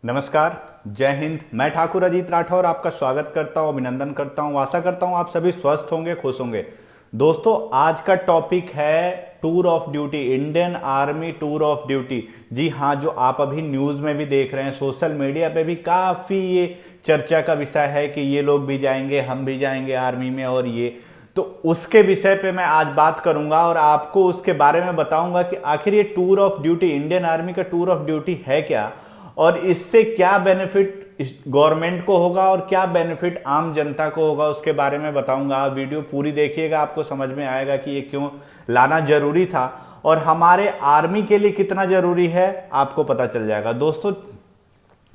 नमस्कार, जय हिंद। मैं ठाकुर अजीत राठौर आपका स्वागत करता हूं, अभिनंदन करता हूं। आशा करता हूं आप सभी स्वस्थ होंगे, खुश होंगे। दोस्तों, आज का टॉपिक है tour of duty, Indian army tour of duty. जी हाँ, जो आप अभी न्यूज़ में भी देख रहे हैं, सोशल मीडिया पे भी काफ़ी ये चर्चा का विषय है कि ये लोग भी जाएंगे, हम भी जाएंगे आर्मी में। और ये तो उसके विषय पे मैं आज बात करूंगा और आपको उसके बारे में बताऊंगा कि आखिर ये tour of duty, Indian army का टूर ऑफ ड्यूटी है क्या, और इससे क्या बेनिफिट गवर्नमेंट को होगा और क्या बेनिफिट आम जनता को होगा, उसके बारे में बताऊंगा। आप वीडियो पूरी देखिएगा, आपको समझ में आएगा कि ये क्यों लाना जरूरी था और हमारे आर्मी के लिए कितना जरूरी है, आपको पता चल जाएगा। दोस्तों,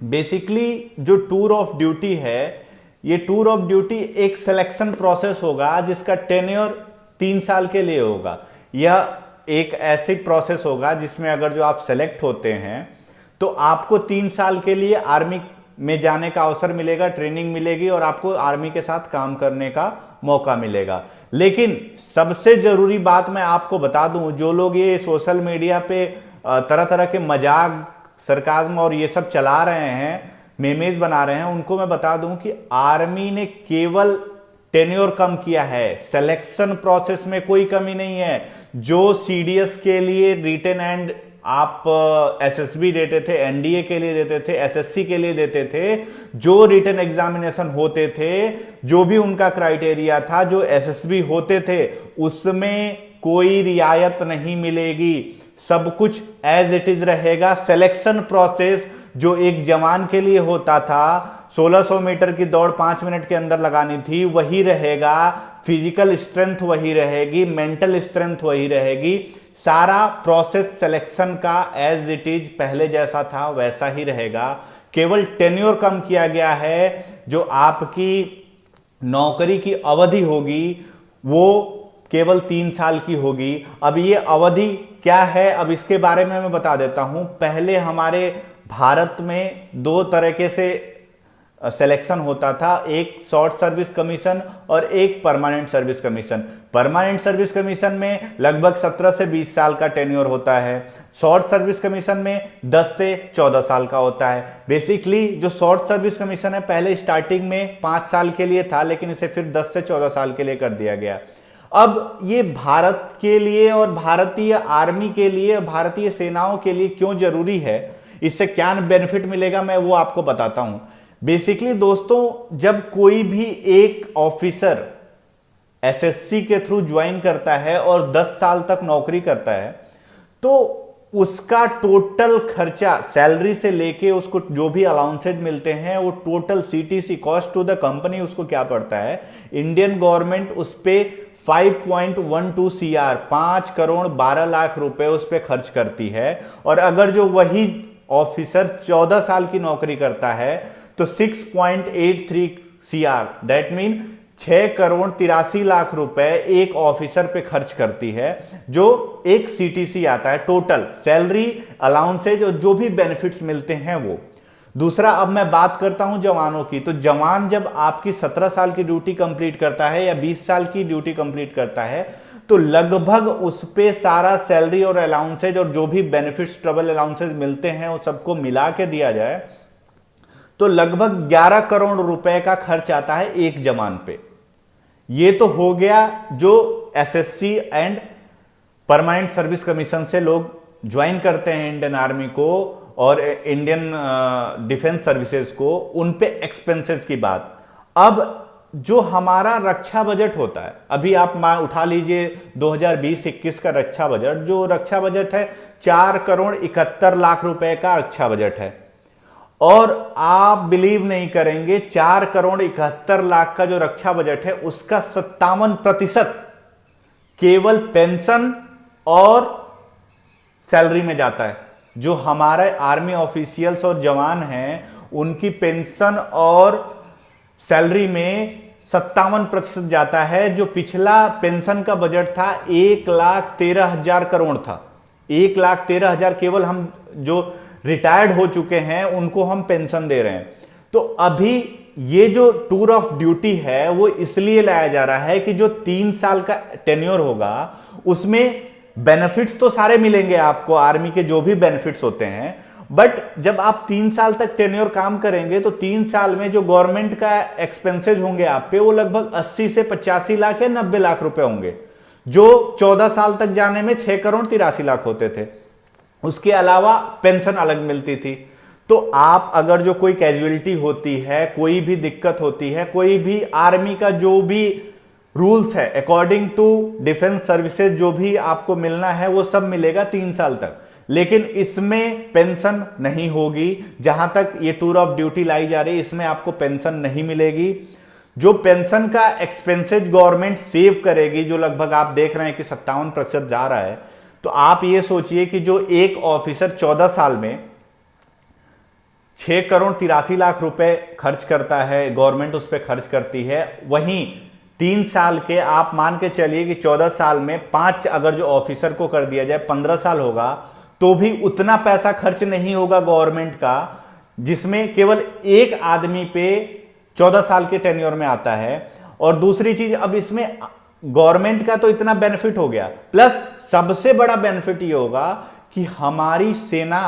बेसिकली जो टूर ऑफ ड्यूटी है, ये टूर ऑफ ड्यूटी एक सिलेक्शन प्रोसेस होगा जिसका टेन्योर 3 साल के लिए होगा। यह एक ऐसी प्रोसेस होगा जिसमें अगर जो आप सेलेक्ट होते हैं तो आपको 3 साल के लिए आर्मी में जाने का अवसर मिलेगा, ट्रेनिंग मिलेगी और आपको आर्मी के साथ काम करने का मौका मिलेगा। लेकिन सबसे जरूरी बात मैं आपको बता दूं, जो लोग ये सोशल मीडिया पे तरह तरह के मजाक, सरकाज़्म और ये सब चला रहे हैं, मेमेज बना रहे हैं, उनको मैं बता दूं कि आर्मी ने केवल टेन्योर कम किया है, सिलेक्शन प्रोसेस में कोई कमी नहीं है। जो सीडीएस के लिए रिटन एंड आप एसएसबी देते थे, एनडीए के लिए देते थे, एसएससी के लिए देते थे, जो रिटन एग्जामिनेशन होते थे, जो भी उनका क्राइटेरिया था, जो एसएसबी होते थे, उसमें कोई रियायत नहीं मिलेगी। सब कुछ एज इट इज रहेगा। सिलेक्शन प्रोसेस जो एक जवान के लिए होता था, 1600 मीटर की दौड़ 5 मिनट के अंदर लगानी थी, वही रहेगा। फिजिकल स्ट्रेंथ वही रहेगी, मेंटल स्ट्रेंथ वही रहेगी। सारा प्रोसेस सिलेक्शन का एज इट इज पहले जैसा था वैसा ही रहेगा। केवल टेन्योर कम किया गया है। जो आपकी नौकरी की अवधि होगी वो केवल 3 साल की होगी। अब ये अवधि क्या है, अब इसके बारे में मैं बता देता हूं। पहले हमारे भारत में 2 तरीके से सिलेक्शन होता था, एक शॉर्ट सर्विस कमीशन और एक permanent service commission. Permanent service commission में लगभग 17 से 20 साल का टेन्योर होता है। शॉर्ट सर्विस कमीशन में 10 से 14 साल का होता है। बेसिकली जो शॉर्ट सर्विस कमीशन है, पहले स्टार्टिंग में 5 साल के लिए था, लेकिन इसे फिर 10 से 14 साल के लिए कर दिया गया। अब ये भारत के लिए और भारतीय आर्मी के लिए, भारतीय सेनाओं के लिए क्यों जरूरी है, इससे क्या बेनिफिट मिलेगा, मैं वो आपको बताता हूं। बेसिकली दोस्तों, जब कोई भी एक ऑफिसर एसएससी के थ्रू ज्वाइन करता है और 10 साल तक नौकरी करता है, तो उसका टोटल खर्चा, सैलरी से लेके उसको जो भी अलाउंसेज मिलते हैं, वो total CTC, cost to the company, उसको क्या पड़ता है, इंडियन गवर्नमेंट उस पे 5.12 CR, 5 करोड़ 12 लाख रुपए उस पे खर्च करती है। और अगर जो वही ऑफिसर 14 साल की नौकरी करता है तो 6.83 CR, that mean 6 crore 83 lakh रुपए एक ऑफिसर पे खर्च करती है, जो एक सीटीसी आता है। टोटल सैलरी, अलाउंसेज और जो भी बेनिफिट्स मिलते हैं वो। दूसरा, अब मैं बात करता हूं जवानों की। तो जवान जब आपकी 17 साल की ड्यूटी कंप्लीट करता है या 20 साल की ड्यूटी कंप्लीट करता है, तो लगभग उस पे सारा सैलरी और अलाउंसेज और जो भी बेनिफिट्स, ट्रबल अलाउंसेज मिलते हैं, वो सबको मिला के दिया जाए तो लगभग 11 करोड़ रुपए का खर्च आता है एक जवान पे। ये तो हो गया जो SSC and permanent service commission से लोग ज्वाइन करते हैं इंडियन आर्मी को और इंडियन डिफेंस सर्विसेज को, उन पे एक्सपेंसेस की बात। अब जो हमारा रक्षा बजट होता है, अभी आप उठा लीजिए 2020-21 का रक्षा बजट, जो रक्षा बजट है 4 करोड़ 71 लाख रुपए का रक्षा बजट है। और आप बिलीव नहीं करेंगे, 4 करोड़ 71 लाख का जो रक्षा बजट है, उसका 57% केवल पेंशन और सैलरी में जाता है। जो हमारे आर्मी ऑफिशियल्स और जवान हैं, उनकी पेंशन और सैलरी में 57% जाता है। जो पिछला पेंशन का बजट था 1,13,000 करोड़ था। 1,13,000 केवल हम जो रिटायर्ड हो चुके हैं उनको हम पेंशन दे रहे हैं। तो अभी ये जो टूर ऑफ ड्यूटी है वो इसलिए लाया जा रहा है कि जो 3 साल का टेन्योर होगा उसमें बेनिफिट्स तो सारे मिलेंगे आपको, आर्मी के जो भी बेनिफिट्स होते हैं बट जब आप 3 साल तक टेन्योर काम करेंगे तो 3 साल में जो गवर्नमेंट का एक्सपेंसेज होंगे आप पे वो लगभग 80 से 85 लाख या 90 लाख रुपए होंगे, जो 14 साल तक जाने में 6 करोड़ 83 लाख होते थे। उसके अलावा पेंशन अलग मिलती थी। तो आप अगर जो कोई कैजुअलिटी होती है, कोई भी दिक्कत होती है, कोई भी आर्मी का जो भी रूल्स है अकॉर्डिंग टू डिफेंस सर्विसेज जो भी आपको मिलना है वो सब मिलेगा 3 साल तक। लेकिन इसमें पेंशन नहीं होगी। जहां तक ये टूर ऑफ ड्यूटी लाई जा रही है इसमें आपको पेंशन नहीं मिलेगी। जो पेंशन का एक्सपेंसेज गवर्नमेंट सेव करेगी, जो लगभग आप देख रहे हैं कि 57% जा रहा है, तो आप ये सोचिए कि जो एक ऑफिसर 14 साल में 6 करोड़ 83 लाख रुपए खर्च करता है, गवर्नमेंट उस पर खर्च करती है, वहीं 3 साल के आप मान के चलिए कि 14 साल में 5 अगर जो ऑफिसर को कर दिया जाए 15 साल होगा, तो भी उतना पैसा खर्च नहीं होगा गवर्नमेंट का, जिसमें केवल एक आदमी पे 14 साल के टेन्योर में आता है। और दूसरी चीज, अब इसमें गवर्नमेंट का तो इतना बेनिफिट हो गया, प्लस सबसे बड़ा बेनिफिट ये होगा कि हमारी सेना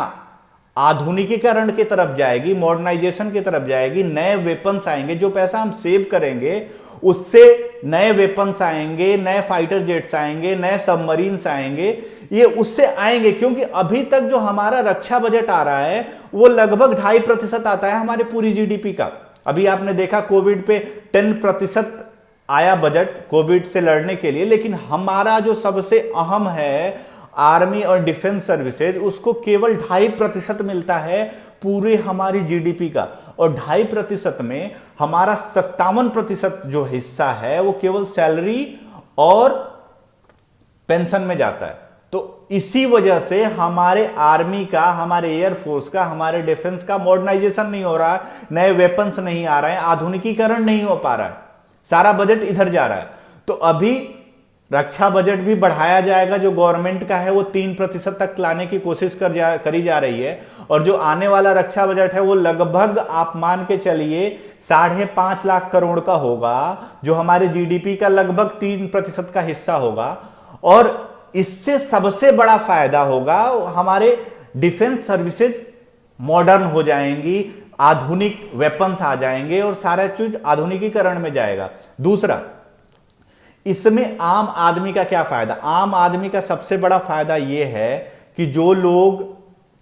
आधुनिकीकरण की तरफ जाएगी, मॉडर्नाइजेशन की तरफ जाएगी, नए वेपन्स आएंगे। जो पैसा हम सेव करेंगे उससे नए वेपन्स आएंगे, नए फाइटर जेट्स आएंगे, नए सबमरीन्स आएंगे, ये उससे आएंगे। क्योंकि अभी तक जो हमारा रक्षा बजट आ रहा है वो लगभग 2.5% आता है हमारे पूरी जीडीपी का। अभी आपने देखा कोविड पे 10% आया बजट कोविड से लड़ने के लिए, लेकिन हमारा जो सबसे अहम है आर्मी और डिफेंस सर्विसेज, उसको केवल 2.5% मिलता है पूरे हमारी जीडीपी का। और 2.5% में हमारा 57% जो हिस्सा है वो केवल सैलरी और पेंशन में जाता है। तो इसी वजह से हमारे आर्मी का, हमारे एयरफोर्स का, हमारे डिफेंस का मॉडर्नाइजेशन नहीं हो रहा है, नए वेपन्स नहीं आ रहे हैं, आधुनिकीकरण नहीं हो पा रहा है, सारा बजट इधर जा रहा है। तो अभी रक्षा बजट भी बढ़ाया जाएगा, जो गवर्नमेंट का है वो 3% तक लाने की कोशिश करी जा रही है। और जो आने वाला रक्षा बजट है वो लगभग आप मान के चलिए 5.5 लाख करोड़ का होगा, जो हमारे जीडीपी का लगभग 3% का हिस्सा होगा। और इससे सबसे बड़ा फायदा होगा, हमारे डिफेंस सर्विसेज मॉडर्न हो जाएंगी, आधुनिक वेपन्स आ जाएंगे और सारा चीज आधुनिकीकरण में जाएगा। दूसरा, इसमें आम आदमी का क्या फायदा? आम आदमी का सबसे बड़ा फायदा यह है कि जो लोग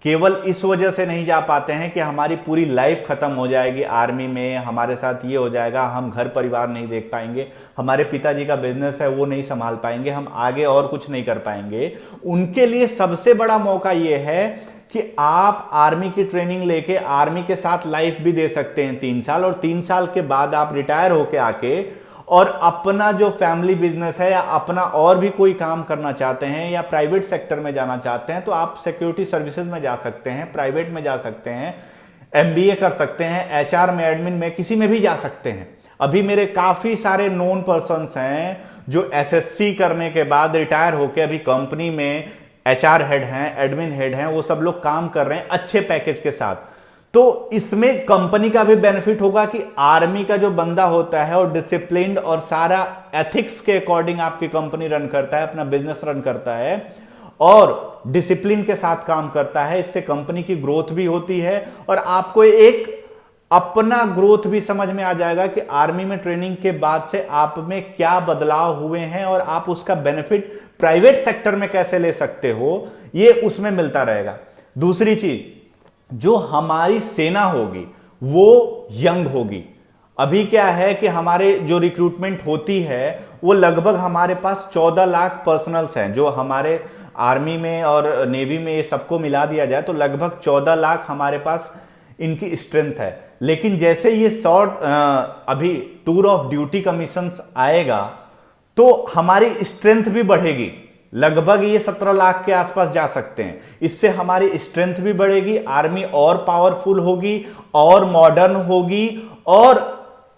केवल इस वजह से नहीं जा पाते हैं कि हमारी पूरी लाइफ खत्म हो जाएगी आर्मी में, हमारे साथ ये हो जाएगा, हम घर परिवार नहीं देख पाएंगे, हमारे पिताजी का बिजनेस है वो नहीं संभाल पाएंगे, हम आगे और कुछ नहीं कर पाएंगे, उनके लिए सबसे बड़ा मौका ये है कि आप आर्मी की ट्रेनिंग लेके आर्मी के साथ लाइफ भी दे सकते हैं 3 साल, और 3 साल के बाद आप रिटायर होके आके और अपना जो फैमिली बिजनेस है या अपना और भी कोई काम करना चाहते हैं या प्राइवेट सेक्टर में जाना चाहते हैं, तो आप सिक्योरिटी सर्विसेज में जा सकते हैं, प्राइवेट में जा सकते हैं, एमबीए कर सकते हैं, एचआर में, एडमिन में, किसी में भी जा सकते हैं। अभी मेरे काफी सारे नोन पर्सन्स हैं जो एसएससी करने के बाद रिटायर होकर अभी कंपनी में एचआर हेड हैं, एडमिन हेड हैं, वो सब लोग काम कर रहे हैं अच्छे पैकेज के साथ। तो इसमें कंपनी का भी बेनिफिट होगा कि आर्मी का जो बंदा होता है और डिसिप्लिन्ड और सारा एथिक्स के अकॉर्डिंग आपकी कंपनी रन करता है, अपना बिजनेस रन करता है और डिसिप्लिन के साथ काम करता है, इससे कंपनी की ग्रोथ भी होती है और आपको एक अपना ग्रोथ भी समझ में आ जाएगा कि आर्मी में ट्रेनिंग के बाद से आप में क्या बदलाव हुए हैं और आप उसका बेनिफिट प्राइवेट सेक्टर में कैसे ले सकते हो, ये उसमें मिलता रहेगा। दूसरी चीज, जो हमारी सेना होगी वो यंग होगी। अभी क्या है कि हमारे जो रिक्रूटमेंट होती है वो लगभग हमारे पास 14 लाख पर्सनल्स हैं, जो हमारे आर्मी में और नेवी में ये सबको मिला दिया जाए तो लगभग 14 लाख हमारे पास इनकी स्ट्रेंथ है। लेकिन जैसे ये अभी टूर ऑफ ड्यूटी कमीशंस आएगा तो हमारी स्ट्रेंथ भी बढ़ेगी, लगभग ये 17 लाख के आसपास जा सकते हैं। इससे हमारी स्ट्रेंथ भी बढ़ेगी, आर्मी और पावरफुल होगी और मॉडर्न होगी और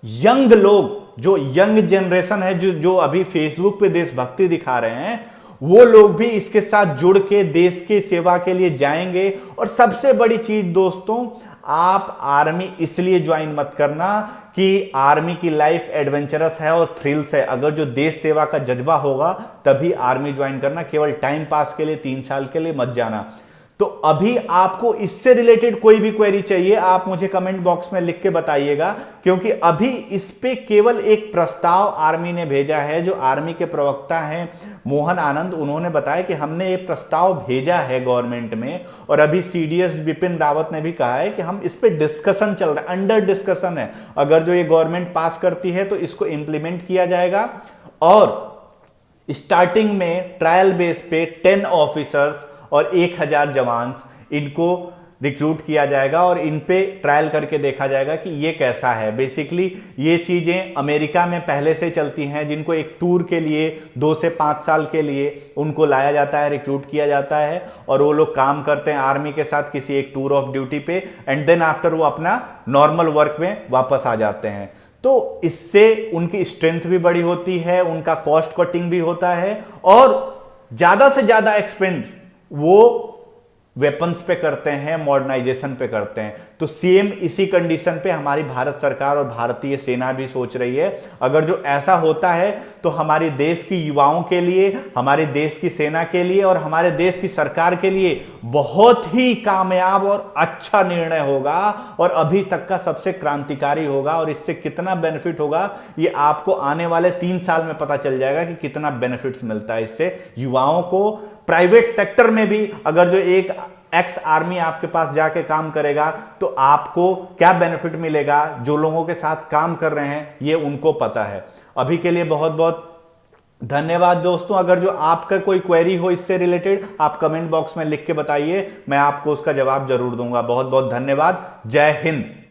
यंग लोग, जो यंग जनरेशन है, जो अभी फेसबुक पे देशभक्ति दिखा रहे हैं, वो लोग भी इसके साथ जुड़ के देश की सेवा के लिए जाएंगे। और सबसे बड़ी चीज दोस्तों, आप आर्मी इसलिए ज्वाइन मत करना कि आर्मी की लाइफ एडवेंचरस है और थ्रिल्स है। अगर जो देश सेवा का जज्बा होगा तभी आर्मी ज्वाइन करना, केवल टाइम पास के लिए 3 साल के लिए मत जाना। तो अभी आपको इससे रिलेटेड कोई भी क्वेरी चाहिए, आप मुझे कमेंट बॉक्स में लिख के बताइएगा, क्योंकि अभी इस पे केवल एक प्रस्ताव आर्मी ने भेजा है। जो आर्मी के प्रवक्ता हैं मोहन आनंद, उन्होंने बताया कि हमने एक प्रस्ताव भेजा है गवर्नमेंट में, और अभी सीडीएस बिपिन रावत ने भी कहा है कि हम इस पे डिस्कशन चल रहा है, अंडर डिस्कशन है। अगर जो ये गवर्नमेंट पास करती है तो इसको इंप्लीमेंट किया जाएगा, और स्टार्टिंग में ट्रायल बेस पे 10 ऑफिसर्स और 1000 जवान इनको रिक्रूट किया जाएगा, और इन पे ट्रायल करके देखा जाएगा कि ये कैसा है। बेसिकली ये चीजें अमेरिका में पहले से चलती हैं, जिनको एक टूर के लिए 2 से 5 साल के लिए उनको लाया जाता है, रिक्रूट किया जाता है, और वो लोग काम करते हैं आर्मी के साथ किसी एक टूर ऑफ ड्यूटी पे, एंड देन आफ्टर वो अपना नॉर्मल वर्क में वापस आ जाते हैं। तो इससे उनकी स्ट्रेंथ भी बड़ी होती है, उनका कॉस्ट कटिंग भी होता है, और ज्यादा से ज्यादा एक्सपेंड वो वेपन्स पे करते हैं, मॉडर्नाइजेशन पे करते हैं। तो सेम इसी कंडीशन पे हमारी भारत सरकार और भारतीय सेना भी सोच रही है। अगर जो ऐसा होता है तो हमारे देश की युवाओं के लिए, हमारे देश की सेना के लिए और हमारे देश की सरकार के लिए बहुत ही कामयाब और अच्छा निर्णय होगा, और अभी तक का सबसे क्रांतिकारी होगा। और इससे कितना बेनिफिट होगा ये आपको आने वाले 3 साल में पता चल जाएगा कि कितना बेनिफिट्स मिलता है इससे युवाओं को। प्राइवेट सेक्टर में भी अगर जो एक एक्स आर्मी आपके पास जाके काम करेगा तो आपको क्या बेनिफिट मिलेगा, जो लोगों के साथ काम कर रहे हैं ये उनको पता है। अभी के लिए बहुत बहुत धन्यवाद दोस्तों। अगर जो आपका कोई क्वेरी हो इससे रिलेटेड, आप कमेंट बॉक्स में लिख के बताइए, मैं आपको उसका जवाब जरूर दूंगा। बहुत बहुत धन्यवाद। जय हिंद।